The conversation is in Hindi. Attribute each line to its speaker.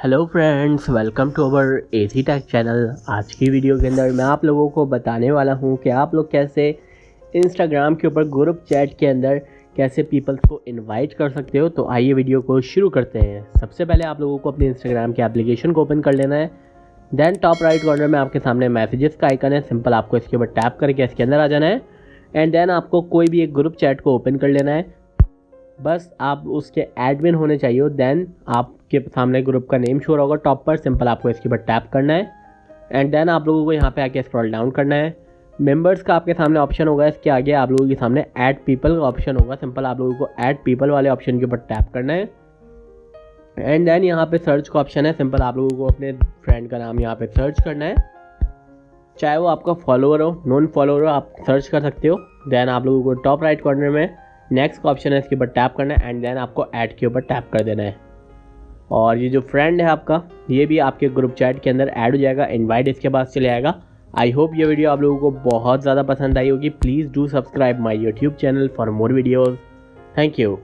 Speaker 1: Hello friends, welcome to our AC tech channel. आज की वीडियो के अंदर मैं आप लोगों को बताने वाला हूं कि आप लोग कैसे इंस्टाग्राम के ऊपर ग्रुप चैट के अंदर कैसे पीपल्स को इनवाइट कर सकते हो। तो आइए वीडियो को शुरू करते हैं। सबसे पहले आप लोगों को अपने इंस्टाग्राम के एप्लीकेशन को ओपन कर लेना है। देन टॉप राइट कॉर्नर में आपके सामने मैसेजेस का आइकन है, सिंपल आपको इसके ऊपर टैप करके इसके अंदर आ जाना है। एंड देन आपको कोई भी एक ग्रुप चैट को ओपन कर लेना है। बस आप उसके एडमिन होने चाहिए। देन आपके सामने ग्रुप का नेम शो होगा टॉप पर, सिंपल आपको इसके ऊपर टैप करना है। एंड देन आप लोगों को यहाँ पे आके स्क्रॉल डाउन करना है। मेंबर्स का आपके सामने ऑप्शन होगा, इसके आगे आप लोगों के सामने ऐड पीपल का ऑप्शन होगा, सिंपल आप लोगों को ऐड पीपल वाले ऑप्शन के ऊपर टैप करना है। एंड देन यहाँ पे सर्च का ऑप्शन है, सिंपल आप लोगों को अपने फ्रेंड का नाम यहाँ पे सर्च करना है, चाहे वो आपका फॉलोअर हो नॉन फॉलोअर हो, आप सर्च कर सकते हो। देन आप लोगों को टॉप राइट कॉर्नर में नेक्स्ट का ऑप्शन है, इसके ऊपर टैप करना है। एंड देन आपको ऐड के ऊपर टैप कर देना है और ये जो फ्रेंड है आपका, ये भी आपके ग्रुप चैट के अंदर ऐड हो जाएगा, इनवाइट इसके पास चले आएगा। आई होप ये वीडियो आप लोगों को बहुत ज़्यादा पसंद आई होगी। Please do subscribe my YouTube channel for more videos. Thank you.